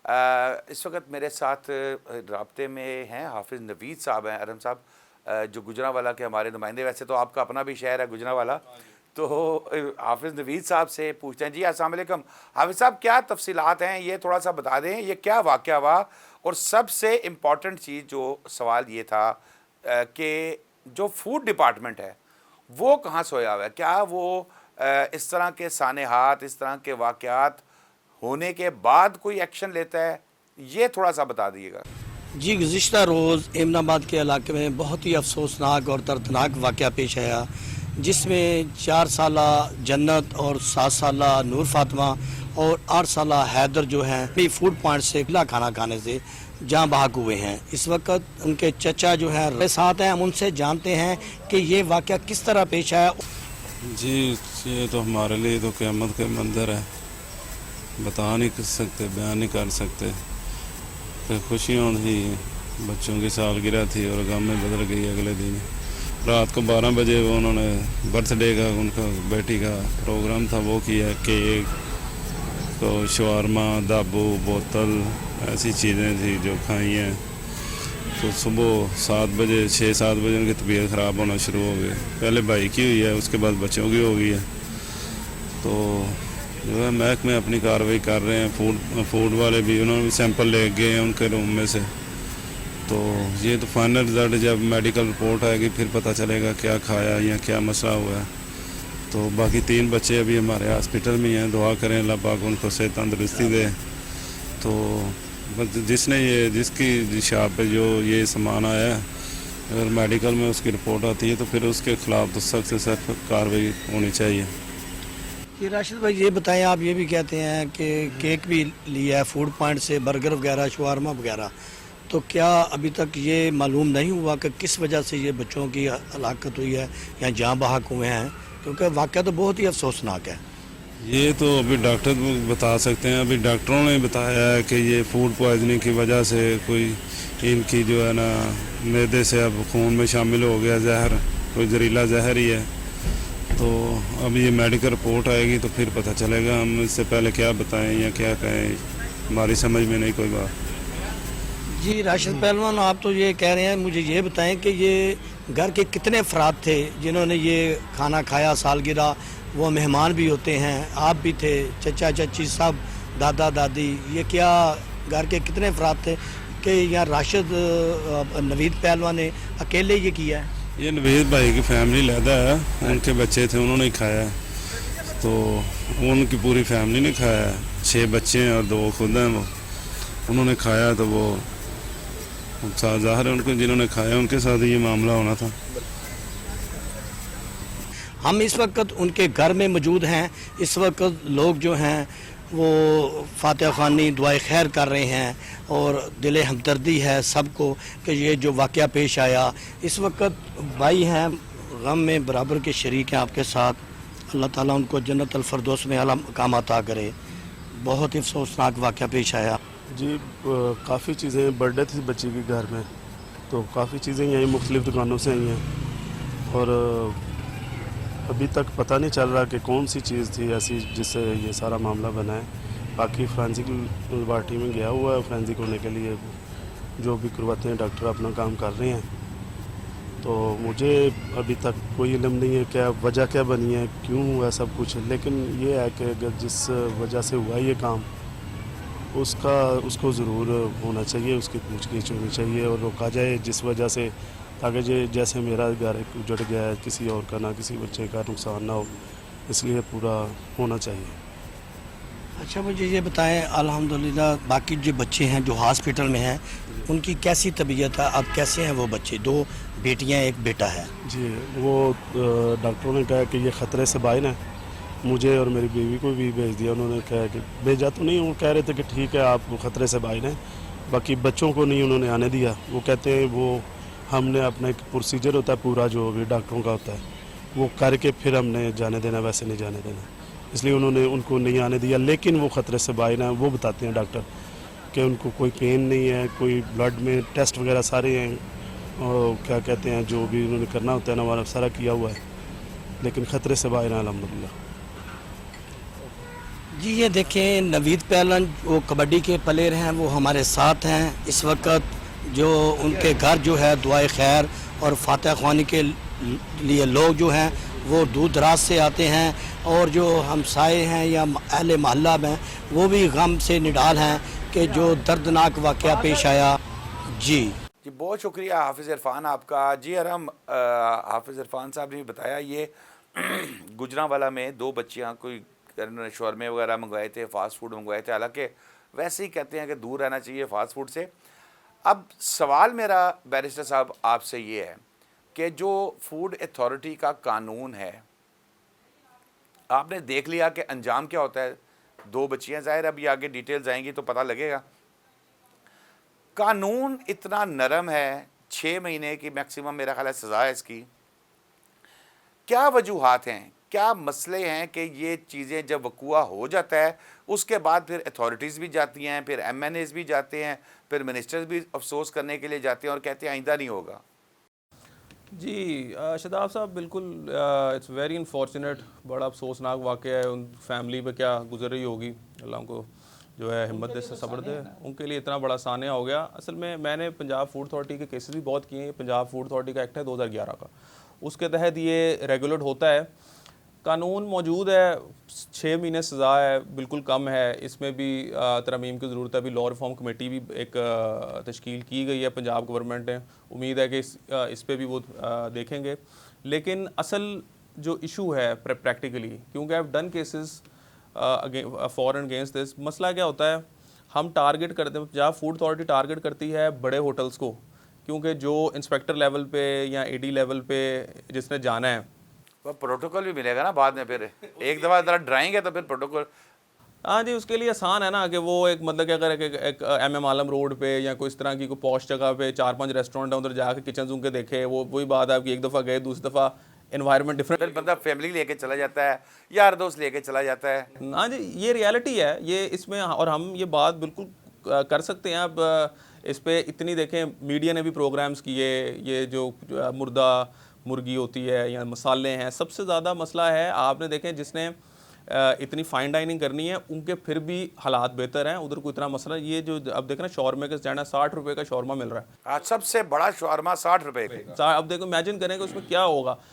इस वक्त मेरे साथ राब्ते में हैं हाफिज़ नवीद साहब हैं, अरम साहब, जो गुजरांवाला के हमारे नुमाइंदे। वैसे तो आपका अपना भी शहर है गुजरांवाला। तो हाफिज़ नवीद साहब से पूछते हैं। जी अस्सलाम वालेकुम हाफिज़ साहब, क्या तफसीलात हैं ये थोड़ा सा बता दें, ये क्या वाक़या हुआ? और सबसे इम्पॉर्टेंट चीज़ जो सवाल ये था कि जो फूड डिपार्टमेंट है वो कहाँ सोया हुआ है? क्या वो इस तरह के सानेहात, इस तरह के वाक़यात होने के बाद कोई एक्शन लेता है? ये थोड़ा-सा बता दीजिएगा। जी, गुज़िश्ता रोज़ एमनाबाद के इलाके में बहुत ही अफसोसनाक और दर्दनाक वाक़या पेश आया, जिसमें 4 साला जन्नत और 7 साला नूर फ़ातिमा और 8 साला हैदर जो हैं भी फूड पॉइंट से खुला खाना खाने से जाँ बहक हुए हैं। इस वक़्त उनके चचा जो हैं मेरे साथ हैं, हम उनसे जानते हैं कि ये वाक़या किस तरह पेश आया। जी, ये तो हमारे लिए तो क़यामत के मंज़र है, बता नहीं कर सकते, बयान नहीं कर सकते। तो खुशियाँ थी, बच्चों की सालगिरह थी और गम में बदल गई अगले दिन। रात को 12 बजे वो उन्होंने बर्थडे का उनका बेटी का प्रोग्राम था, वो किया। केक तो शवारमा, दाबू, बोतल, ऐसी चीज़ें थी जो खाई हैं। तो सुबह 7 बजे 6-7 बजे उनकी तबीयत ख़राब होना शुरू हो गई। पहले भाई की हुई है, उसके बाद बच्चों की हो गई है। तो जो है महकमे अपनी कार्रवाई कर रहे हैं। फूड वाले भी, उन्होंने भी सैंपल ले गए हैं उनके रूम में से। तो ये तो फाइनल रिज़ल्ट जब मेडिकल रिपोर्ट आएगी फिर पता चलेगा क्या खाया या क्या मसला हुआ है। तो बाकी 3 बच्चे अभी हमारे हॉस्पिटल में हैं, दुआ करें अल्लाह पाक उनको सेहत तंदुरुस्ती दे। तो जिसकी शॉप पे जो ये सामान आया है, अगर मेडिकल में उसकी रिपोर्ट आती है तो फिर उसके ख़िलाफ़ तो सख्त से सख्त कार्रवाई होनी चाहिए। ये राशिद भाई ये बताएं, आप ये भी कहते हैं कि केक भी लिया है फूड पॉइंट से, बर्गर वगैरह, शवारमा वगैरह, तो क्या अभी तक ये मालूम नहीं हुआ कि किस वजह से ये बच्चों की हलाकत हुई है या जाँ बहक हुए हैं? क्योंकि वाक़या तो बहुत ही अफसोसनाक है। ये तो अभी डॉक्टर बता सकते हैं। अभी डॉक्टरों ने बताया है कि ये फूड पॉइजनिंग की वजह से कोई इनकी जो है ना मैदे से अब खून में शामिल हो गया जहर, कोई जहरीला जहर ही है। तो अब ये मेडिकल रिपोर्ट आएगी तो फिर पता चलेगा। हम इससे पहले क्या बताएं या क्या कहें, हमारी समझ में नहीं कोई बात। जी राशिद पहलवान, आप तो ये कह रहे हैं, मुझे ये बताएं कि ये घर के कितने अफराद थे जिन्होंने ये खाना खाया सालगिरह? वो मेहमान भी होते हैं, आप भी थे, चचा चाची सब, दादा दादी, ये क्या घर के कितने अफराद थे कि यहाँ राशिद नवीद पहलवान ने अकेले ये किया है? ये नवीद भाई की फैमिली लहदा है, उनके बच्चे थे, उन्होंने खाया। तो उनकी पूरी फैमिली ने खाया। 6 बच्चे हैं और 2 खुद हैं। वो उन्होंने खाया तो वो ज़ाहिर है उनको जिन्होंने खाया उनके साथ ये मामला होना था। हम इस वक्त उनके घर में मौजूद हैं। इस वक्त लोग जो हैं वो फातिहा ख़्वानी दुआए खैर कर रहे हैं और दिल हमदर्दी है सबको कि ये जो वाक़या पेश आया। इस वक्त भाई हैं, गम में बराबर के शरीक हैं आपके साथ। अल्लाह ताला उनको जन्नत अल फरदौस में आला मकाम अता करे। बहुत ही अफसोसनाक वाक़या पेश आया। जी, काफ़ी चीज़ें, बर्थडे थी बच्ची की घर में, तो काफ़ी चीज़ें यहीं मुख्तलिफ़ दुकानों से आई हैं और अभी तक पता नहीं चल रहा कि कौन सी चीज़ थी ऐसी जिससे ये सारा मामला बना है। बाकी फ्रेंसिक लेबॉरेटरी में गया हुआ है, फ्रेंसिक होने के लिए जो भी करवाते हैं डॉक्टर अपना काम कर रहे हैं। तो मुझे अभी तक कोई इल्म नहीं है क्या वजह क्या बनी है, क्यों हुआ सब कुछ। लेकिन ये है कि अगर जिस वजह से हुआ ये काम उसको ज़रूर होना चाहिए, उसकी पूछगिछ होनी चाहिए और रोका जाए जिस वजह से, ताकि जैसे मेरा घर उजड़ गया है, किसी और का ना किसी बच्चे का नुकसान ना हो, इसलिए पूरा होना चाहिए। अच्छा मुझे ये बताएं, अल्हम्दुलिल्लाह बाकी जो बच्चे हैं जो हॉस्पिटल में हैं उनकी कैसी तबीयत है, अब कैसे हैं वो बच्चे? 2 बेटियां एक बेटा है। जी, वो डॉक्टरों ने कहा कि ये ख़तरे से बाइन है। मुझे और मेरी बीवी को भी भेज दिया। उन्होंने कहा कि भेजा तो नहीं, वो कह रहे थे कि ठीक है आप ख़तरे से बाइन है। बाकी बच्चों को नहीं उन्होंने आने दिया। वो कहते हैं वो हमने अपना एक प्रोसीजर होता है पूरा जो भी डॉक्टरों का होता है वो करके फिर हमने जाने देना, वैसे नहीं जाने देना, इसलिए उन्होंने उनको नहीं आने दिया। लेकिन वो ख़तरे से बाइन है। वो बताते हैं डॉक्टर कि उनको कोई पेन नहीं है, कोई ब्लड में टेस्ट वगैरह सारे हैं और क्या कहते हैं जो भी उन्होंने करना होता है ना हमारा सारा किया हुआ है, लेकिन ख़तरे से बाइन है अल्हम्दुलिल्लाह। जी ये देखें, नवीद पहलवान वो कबड्डी के प्लेयर हैं, वो हमारे साथ हैं इस वक्त। जो उनके घर जो है दुआए खैर और फातह ख्वानी के लिए लोग जो हैं वो दूर दराज से आते हैं, और जो हमसाए हैं या अहले मोहल्ला में वो भी गम से निडाल हैं कि जो दर्दनाक वाक़या पेश आया। जी बहुत शुक्रिया हाफिज़ इरफान आपका। जी अरम, हाफिज़ इरफान साहब ने बताया ये गुजरांवाला में 2 बच्चियां कोई शौरमे वगैरह मंगवाए थे, फ़ास्ट फूड मंगवाए थे, हालांकि वैसे ही कहते हैं कि दूर रहना चाहिए फ़ास्ट फूड से। अब सवाल मेरा बैरिस्टर साहब आपसे ये है कि जो फूड अथॉरिटी का कानून है, आपने देख लिया कि अंजाम क्या होता है। 2 बच्चियां, ज़ाहिर अभी आगे डिटेल्स आएंगी तो पता लगेगा। कानून इतना नरम है, 6 महीने की मैक्सिमम मेरा ख्याल है सज़ा है इसकी। क्या वजूहात हैं, क्या मसले हैं कि ये चीज़ें जब वक़ूआ हो जाता है उसके बाद फिर अथॉरिटीज़ भी जाती हैं, फिर MNAs भी जाते हैं, फिर मिनिस्टर्स भी अफसोस करने के लिए जाते हैं और कहते हैं आइंदा नहीं होगा। जी शदाब साहब, बिल्कुल इट्स वेरी अनफॉर्चुनेट, बड़ा अफसोसनाक वाक़या है। उन फैमिली पे क्या गुजर रही होगी, अल्लाह उनको जो है हिम्मत दे, सब्र दे। उनके लिए इतना बड़ा सानिया हो गया। असल में मैंने पंजाब फूड अथॉरिटी के केसेस भी बहुत किए हैं। पंजाब फूड अथॉरिटी का एक्ट है 2011 का, उसके तहत ये रेगुलेट होता है। कानून मौजूद है, 6 महीने सज़ा है, बिल्कुल कम है। इसमें भी तरमीम की ज़रूरत है। अभी लॉ रिफॉर्म कमेटी भी एक तश्कील की गई है पंजाब गवर्नमेंट ने। उम्मीद है कि इस पे भी वो देखेंगे। लेकिन असल जो इशू है प्रैक्टिकली, क्योंकि I have done cases for and against this, मसला क्या होता है, हम टारगेट करते हैं, पंजाब फूड अथॉरिटी टारगेट करती है बड़े होटल्स को, क्योंकि जो इंस्पेक्टर लेवल पे या AD लेवल पे जिसने जाना है, वह प्रोटोकॉल भी मिलेगा ना बाद में, फिर एक दफ़ा ज़रा ड्राइंग है तो फिर प्रोटोकॉल। हाँ जी, उसके लिए आसान है ना कि वो एक मतलब कि अगर एक MM आलम रोड पे या कोई इस तरह की कोई पॉश जगह पे 4-5 रेस्टोरेंट है, उधर जाके किचन उनके देखे, वो वही बात है कि एक दफ़ा गए, दूसरी दफ़ा एनवायरनमेंट डिफरेंट। फिर बंदा फैमिली लेके चला जाता है, यार दोस्त लेके चला जाता है। हाँ जी, ये रियलिटी है ये इसमें, और हम ये बात बिल्कुल कर सकते हैं। अब इस पे इतनी देखें, मीडिया ने भी प्रोग्राम्स किए, ये जो मुर्दा मुर्गी होती है या मसाले हैं, सबसे ज़्यादा मसला है। आपने देखें जिसने इतनी फाइन डाइनिंग करनी है उनके फिर भी हालात बेहतर हैं, उधर कोई इतना मसला। ये जो अब देखें ना, शौरमा के स्टैंड है, 60 रुपये का शौरमा मिल रहा है। आज सबसे बड़ा शौरमा 60 रुपए का। अब देखो, इमेजिन करें कि उसमें क्या होगा।